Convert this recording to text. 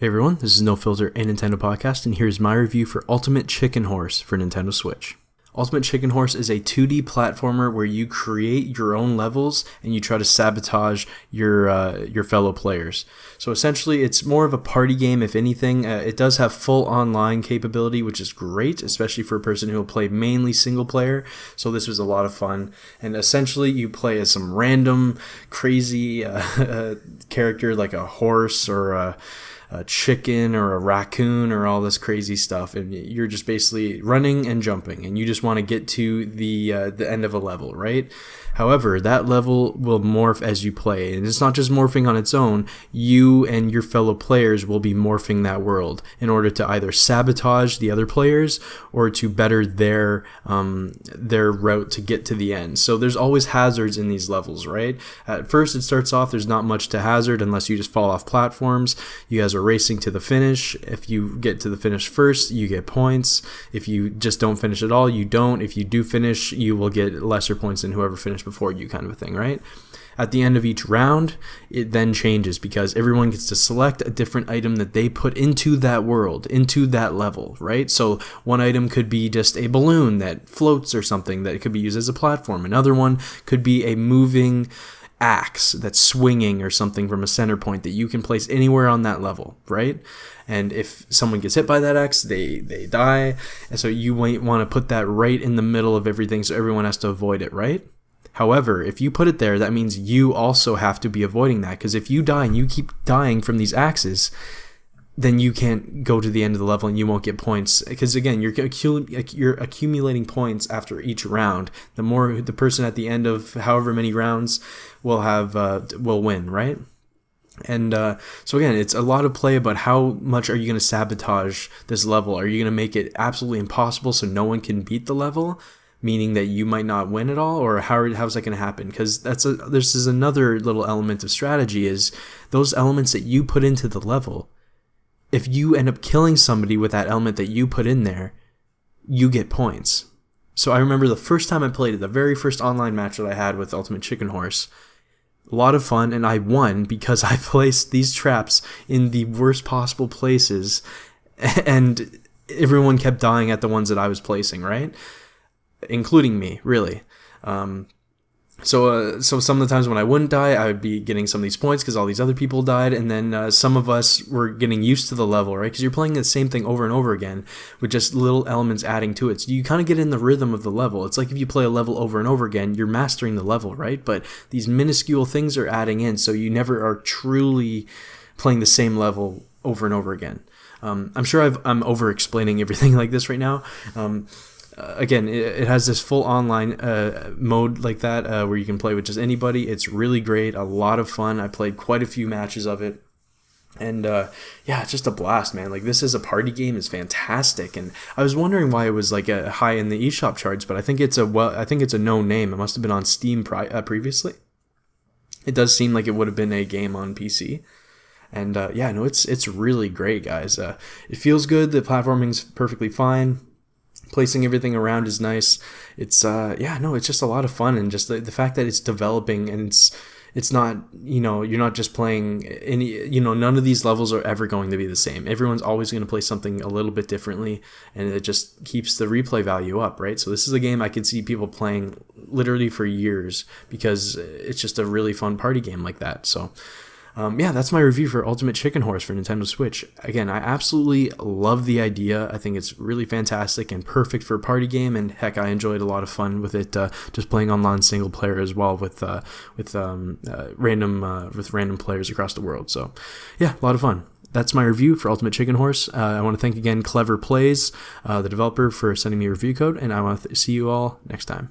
Hey everyone, this is No Filter, a Nintendo podcast, and here's my review for Ultimate Chicken Horse for Nintendo Switch. Ultimate Chicken Horse is a 2D platformer where you create your own levels and you try to sabotage your fellow players. So essentially, it's more of a party game, if anything. It does have full online capability, which is great, especially for a person who will play mainly single player. So this was a lot of fun. And essentially, you play as some random, crazy character like a horse or a chicken or a raccoon or all this crazy stuff, and you're just basically running and jumping, and you just want to get to the end of a level, right? However, that level will morph as you play, and it's not just morphing on its own. You and your fellow players will be morphing that world in order to either sabotage the other players or to better their route to get to the end. So there's always hazards in these levels, right? At first, it starts off, there's not much to hazard unless you just fall off platforms. You guys are racing to the finish. If you get to the finish first, you get points. If you just don't finish at all, you don't. If you do finish, you will get lesser points than whoever finished before you, kind of a thing, right? At the end of each round, it then changes because everyone gets to select a different item that they put into that world, into that level, right? So one item could be just a balloon that floats or something that could be used as a platform. Another one could be a moving axe that's swinging or something from a center point that you can place anywhere on that level, right? And if someone gets hit by that axe, they die. And so you might want to put that right in the middle of everything so everyone has to avoid it, right? However, if you put it there, that means you also have to be avoiding that, because if you die and you keep dying from these axes, then you can't go to the end of the level and you won't get points. Because again, you're accumulating points after each round. The more the person at the end of however many rounds will win, right? And so again, it's a lot of play about how much are you going to sabotage this level. Are you going to make it absolutely impossible so no one can beat the level, meaning that you might not win at all? Or how's that going to happen? Because this is another little element of strategy, is those elements that you put into the level. If you end up killing somebody with that element that you put in there, you get points. So I remember the first time I played it, the very first online match that I had with Ultimate Chicken Horse, a lot of fun, and I won because I placed these traps in the worst possible places, and everyone kept dying at the ones that I was placing, right? Including me, really. So some of the times when I wouldn't die, I would be getting some of these points because all these other people died, and then some of us were getting used to the level, right? Because you're playing the same thing over and over again with just little elements adding to it. So you kind of get in the rhythm of the level. It's like if you play a level over and over again, you're mastering the level, right? But these minuscule things are adding in, so you never are truly playing the same level over and over again. I'm sure I'm over-explaining everything like this right now. Again, it has this full online mode like that where you can play with just anybody. It's really great, a lot of fun. I played quite a few matches of it, and yeah, it's just a blast, man. Like, this is a party game. It's fantastic, and I was wondering why it was like a high in the eShop charts, but I think it's a known name. It must have been on Steam previously. It does seem like it would have been a game on PC. And yeah, no, it's really great, guys. It feels good. The platforming's perfectly fine. Placing everything around is nice. It's it's just a lot of fun, and just the fact that it's developing, and it's not, you're not just playing any, none of these levels are ever going to be the same. Everyone's always going to play something a little bit differently, and it just keeps the replay value up, right? So this is a game I could see people playing literally for years because it's just a really fun party game like that. So yeah, that's my review for Ultimate Chicken Horse for Nintendo Switch. Again, I absolutely love the idea. I think it's really fantastic and perfect for a party game, and heck, I enjoyed a lot of fun with it, just playing online single player as well with random players across the world. So yeah, a lot of fun. That's my review for Ultimate Chicken Horse. I want to thank again Clever Plays, the developer, for sending me a review code, and I want to see you all next time.